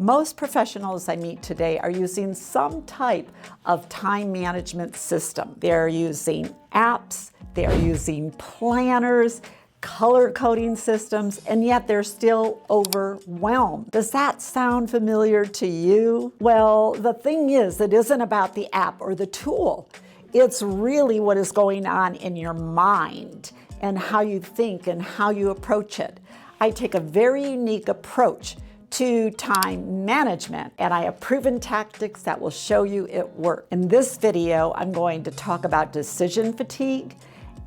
Most professionals I meet today are using some type of time management system. They're using apps, they're using planners, color coding systems, and yet they're still overwhelmed. Does that sound familiar to you? Well, the thing is, it isn't about the app or the tool. It's really what is going on in your mind and how you think and how you approach it. I take a very unique approach to time management, and I have proven tactics that will show you it works. In this video, I'm going to talk about decision fatigue,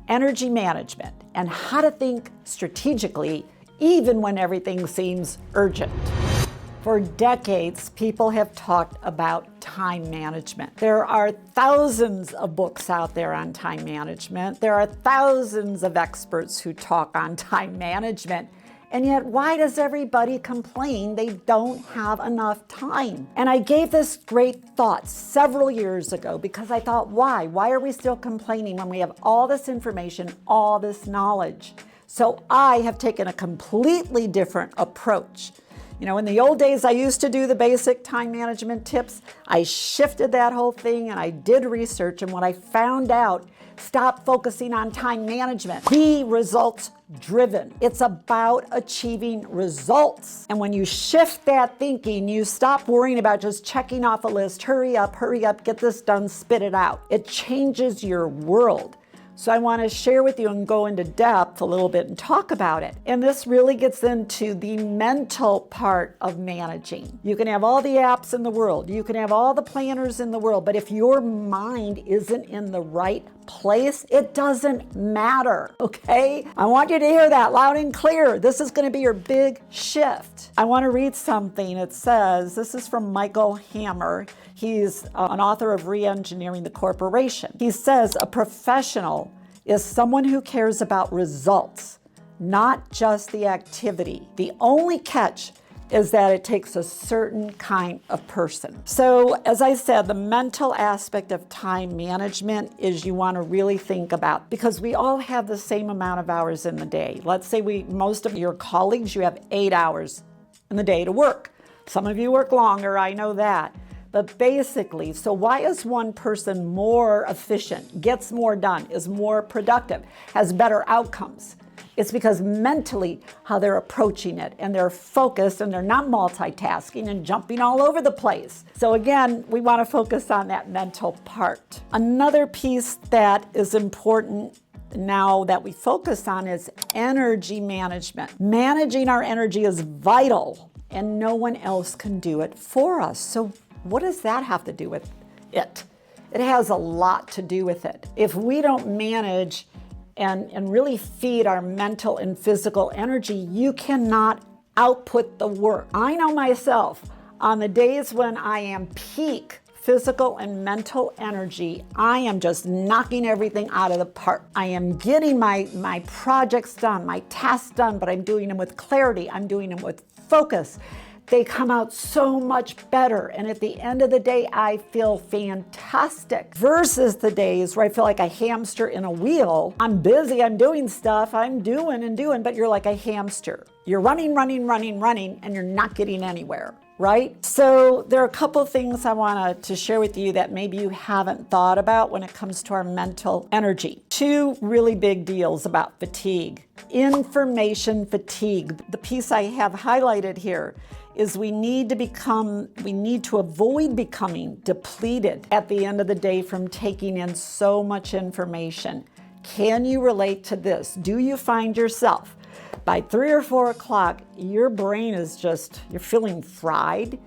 energy management, and how to think strategically even when everything seems urgent. For decades, people have talked about time management. There are thousands of books out there on time management. There are thousands of experts who talk on time management. And yet, why does everybody complain they don't have enough time? And I gave this great thought several years ago because I thought, why? Why are we still complaining when we have all this information, all this knowledge? So I have taken a completely different approach. You know, in the old days, I used to do the basic time management tips. I shifted that whole thing and I did research. And what I found out, stop focusing on time management. Be results driven. It's about achieving results. And when you shift that thinking, you stop worrying about just checking off a list. Hurry up, get this done, spit it out. It changes your world. So I want to share with you and go into depth a little bit and talk about it. And this really gets into the mental part of managing. You can have all the apps in the world, you can have all the planners in the world, but if your mind isn't in the right place, it doesn't matter, okay? I want you to hear that loud and clear. This is going to be your big shift. I want to read something. It says, this is from Michael Hammer. He's an author of Re-Engineering the Corporation. He says, a professional is someone who cares about results, not just the activity. The only catch is that it takes a certain kind of person. So as I said, the mental aspect of time management is you want to really think about, because we all have the same amount of hours in the day. Let's say most of your colleagues, you have 8 hours in the day to work. Some of you work longer, I know that. But basically, so why is one person more efficient, gets more done, is more productive, has better outcomes? It's because mentally how they're approaching it, and they're focused and they're not multitasking and jumping all over the place. So again, we want to focus on that mental part. Another piece that is important now that we focus on is energy management. Managing our energy is vital, and no one else can do it for us. So what does that have to do with it? It has a lot to do with it. If we don't manage and really feed our mental and physical energy, you cannot output the work. I know myself, on the days when I am peak physical and mental energy, I am just knocking everything out of the park. I am getting my projects done, my tasks done, but I'm doing them with clarity. I'm doing them with focus. They come out so much better. And at the end of the day, I feel fantastic versus the days where I feel like a hamster in a wheel. I'm busy, I'm doing stuff, I'm doing and doing, but you're like a hamster. You're running, and you're not getting anywhere, right? So there are a couple of things I wanted to share with you that maybe you haven't thought about when it comes to our mental energy. 2 really big deals about fatigue. Information fatigue. The piece I have highlighted here is we need to avoid becoming depleted at the end of the day from taking in so much information. Can you relate to this? Do you find yourself by 3 or 4 o'clock, your brain is you're feeling fried?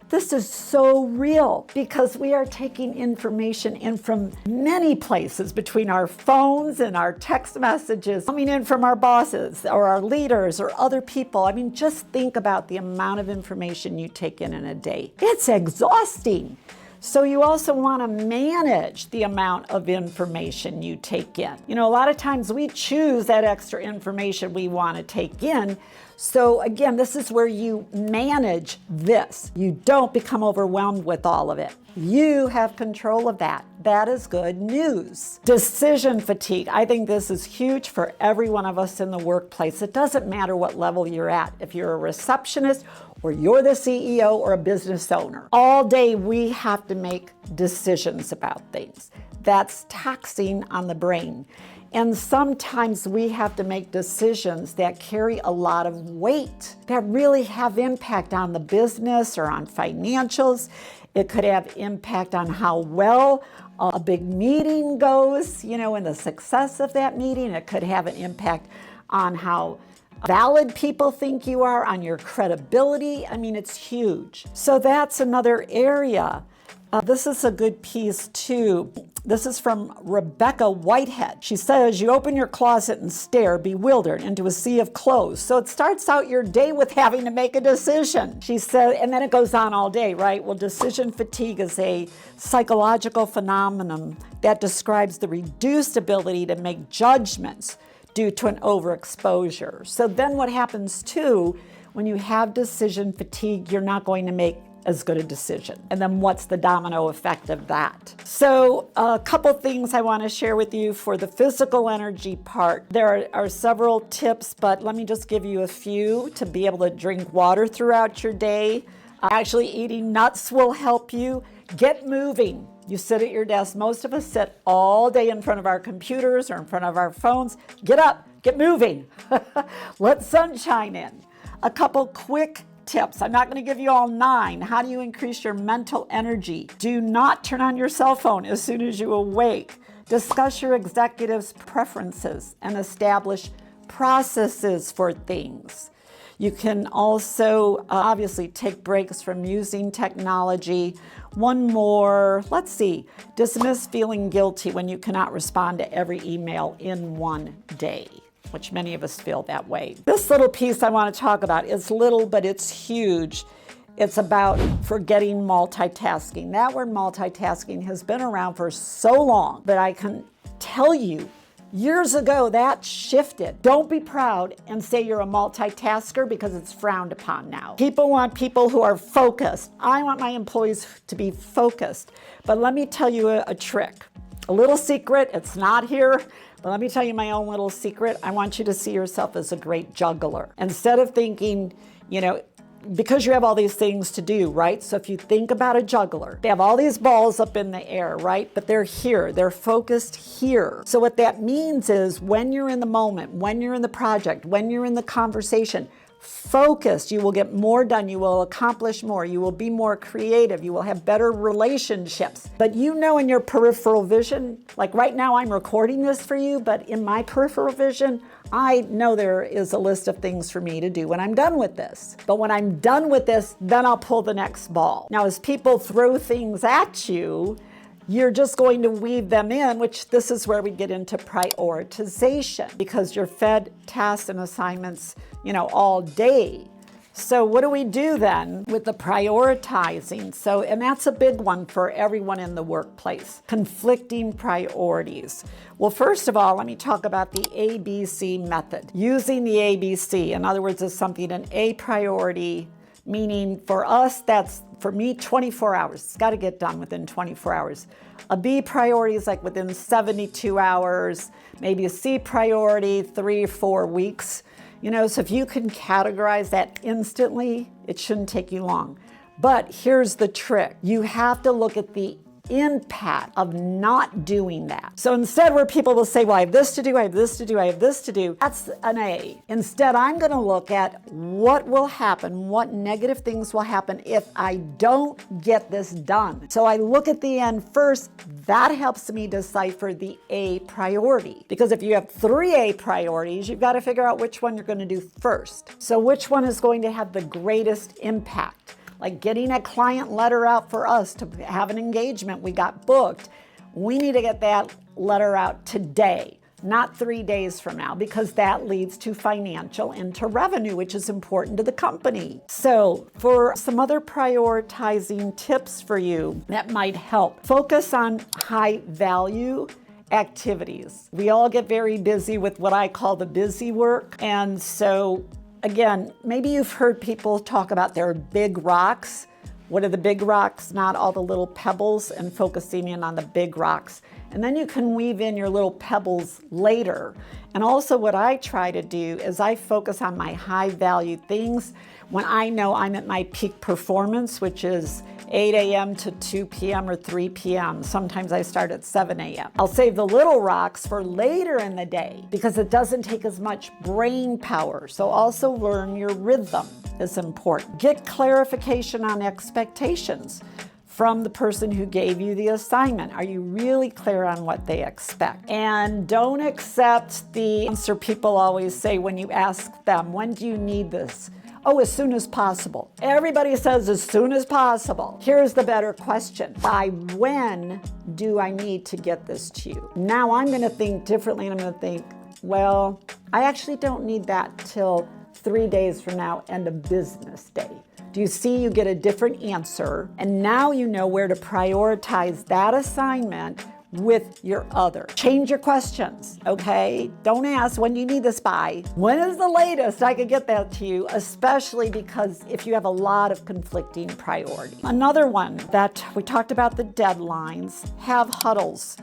This is so real because we are taking information in from many places, between our phones and our text messages, coming in from our bosses or our leaders or other people. I mean, just think about the amount of information you take in a day. It's exhausting. So you also want to manage the amount of information you take in. You know, a lot of times we choose that extra information we want to take in So again, this is where you manage this. You don't become overwhelmed with all of it. You have control of that. That is good news. Decision fatigue. I think this is huge for every one of us in the workplace. It doesn't matter what level you're at. If you're a receptionist or you're the CEO or a business owner, all day we have to make decisions about things. That's taxing on the brain. And sometimes we have to make decisions that carry a lot of weight, that really have impact on the business or on financials. It could have impact on how well a big meeting goes, and the success of that meeting. It could have an impact on how valid people think you are, on your credibility. I mean, it's huge. So that's another area. This is a good piece too. This is from Rebecca Whitehead. She says, you open your closet and stare bewildered into a sea of clothes. So it starts out your day with having to make a decision. She said, and then it goes on all day, right? Well, decision fatigue is a psychological phenomenon that describes the reduced ability to make judgments due to an overexposure. So then what happens too, when you have decision fatigue, you're not going to make as good a decision. And then what's the domino effect of that? So a couple things I want to share with you for the physical energy part. There are several tips, but let me just give you a few to be able to drink water throughout your day. Actually, eating nuts will help you. Get moving. You sit at your desk. Most of us sit all day in front of our computers or in front of our phones. Get up, get moving. Let sunshine in. A couple quick tips. I'm not going to give you all 9. How do you increase your mental energy? Do not turn on your cell phone as soon as you awake. Discuss your executive's preferences and establish processes for things. You can also obviously take breaks from using technology. One more, let's see, dismiss feeling guilty when you cannot respond to every email in one day, which many of us feel that way. This little piece I want to talk about is little, but it's huge. It's about forgetting multitasking. That word multitasking has been around for so long, but I can tell you, years ago, that shifted. Don't be proud and say you're a multitasker because it's frowned upon now. People want people who are focused. I want my employees to be focused. But let me tell you a trick. A little secret, it's not here, but let me tell you my own little secret. I want you to see yourself as a great juggler. Instead of thinking, because you have all these things to do, right? So if you think about a juggler, they have all these balls up in the air, right? But they're here, they're focused here. So what that means is when you're in the moment, when you're in the project, when you're in the conversation, focused, you will get more done, you will accomplish more, you will be more creative, you will have better relationships. But in your peripheral vision, like right now I'm recording this for you, but in my peripheral vision, I know there is a list of things for me to do when I'm done with this. But when I'm done with this, then I'll pull the next ball. Now, as people throw things at you, you're just going to weave them in, which this is where we get into prioritization, because you're fed tasks and assignments, all day. So what do we do then with the prioritizing? And that's a big one for everyone in the workplace, conflicting priorities. Well, first of all, let me talk about the ABC method. Using the ABC, in other words, is something an A priority, meaning for us, that's for me 24 hours. It's got to get done within 24 hours. A B priority is like within 72 hours, maybe a C priority, 3 or 4 weeks. So if you can categorize that instantly, it shouldn't take you long. But here's the trick. You have to look at the impact of not doing that. So instead, where people will say, well, I have this to do, I have this to do, I have this to do, that's an A. Instead, I'm going to look at what will happen, what negative things will happen if I don't get this done. So I look at the end first. That helps me decipher the A priority. Because if you have 3 A priorities, you've got to figure out which one you're going to do first. So which one is going to have the greatest impact? Like getting a client letter out for us to have an engagement we got booked. We need to get that letter out today, not 3 days from now, because that leads to financial and to revenue, which is important to the company. So for some other prioritizing tips for you that might help, focus on high value activities. We all get very busy with what I call the busy work. And so again, maybe you've heard people talk about their big rocks. What are the big rocks? Not all the little pebbles, and focusing in on the big rocks. And then you can weave in your little pebbles later. And also what I try to do is I focus on my high value things when I know I'm at my peak performance, which is 8 a.m. to 2 p.m. or 3 p.m. Sometimes I start at 7 a.m. I'll save the little rocks for later in the day because it doesn't take as much brain power. So also learn your rhythm is important. Get clarification on expectations from the person who gave you the assignment. Are you really clear on what they expect? And don't accept the answer people always say when you ask them, when do you need this? Oh, as soon as possible. Everybody says as soon as possible. Here's the better question. By when do I need to get this to you? Now I'm gonna think differently, and I'm gonna think, well, I actually don't need that till 3 days from now, end of business day. Do you see, you get a different answer, and now you know where to prioritize that assignment with your other. Change your questions, okay? Don't ask, when do you need this by? When is the latest I could get that to you, especially because if you have a lot of conflicting priorities. Another one that we talked about, the deadlines. Have huddles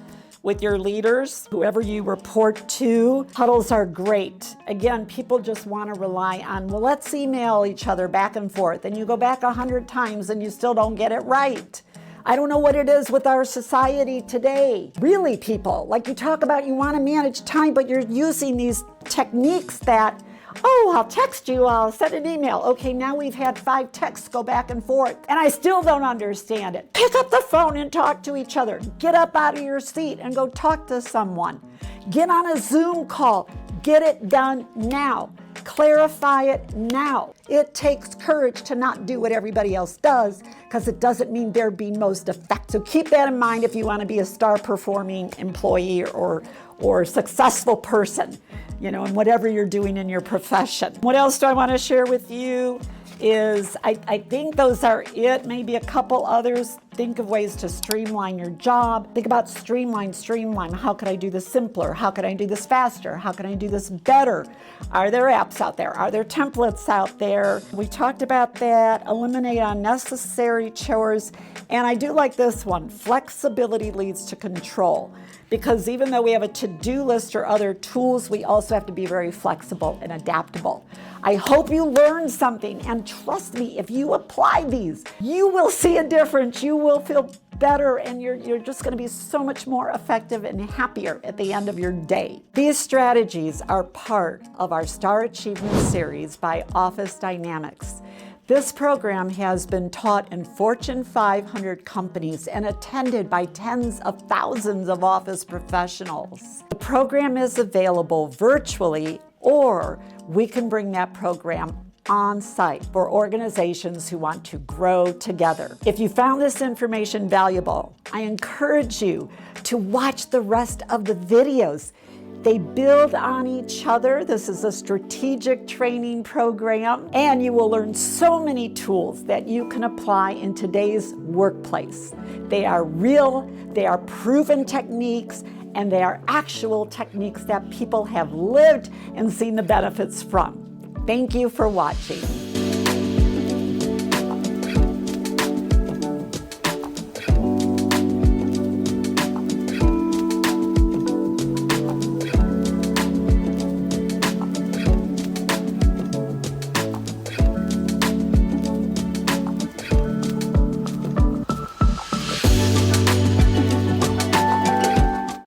with your leaders, whoever you report to. Huddles are great. Again, people just want to rely on, well, let's email each other back and forth, and you go back 100 times and you still don't get it right. I don't know what it is with our society today. Really, people, like you talk about, you want to manage time, but you're using these techniques that, oh, I'll text you, I'll send an email. Okay, now we've had 5 texts go back and forth, and I still don't understand it. Pick up the phone and talk to each other. Get up out of your seat and go talk to someone. Get on a Zoom call. Get it done now. Clarify it now. It takes courage to not do what everybody else does, because it doesn't mean they're being most effective. So keep that in mind if you want to be a star performing employee or successful person, you know, in whatever you're doing in your profession. What else do I want to share with you is, I think those are it, maybe a couple others. Think of ways to streamline your job. Think about streamline. How could I do this simpler? How could I do this faster? How can I do this better? Are there apps out there? Are there templates out there? We talked about that. Eliminate unnecessary chores. And I do like this one. Flexibility leads to control. Because even though we have a to-do list or other tools, we also have to be very flexible and adaptable. I hope you learned something, and trust me, if you apply these, you will see a difference. You will feel better, and you're just going to be so much more effective and happier at the end of your day. These strategies are part of our Star Achievement series by Office Dynamics. This program has been taught in Fortune 500 companies and attended by tens of thousands of office professionals. The program is available virtually, or we can bring that program on site for organizations who want to grow together. If you found this information valuable, I encourage you to watch the rest of the videos. They build on each other. This is a strategic training program, and you will learn so many tools that you can apply in today's workplace. They are real, they are proven techniques, and they are actual techniques that people have lived and seen the benefits from. Thank you for watching.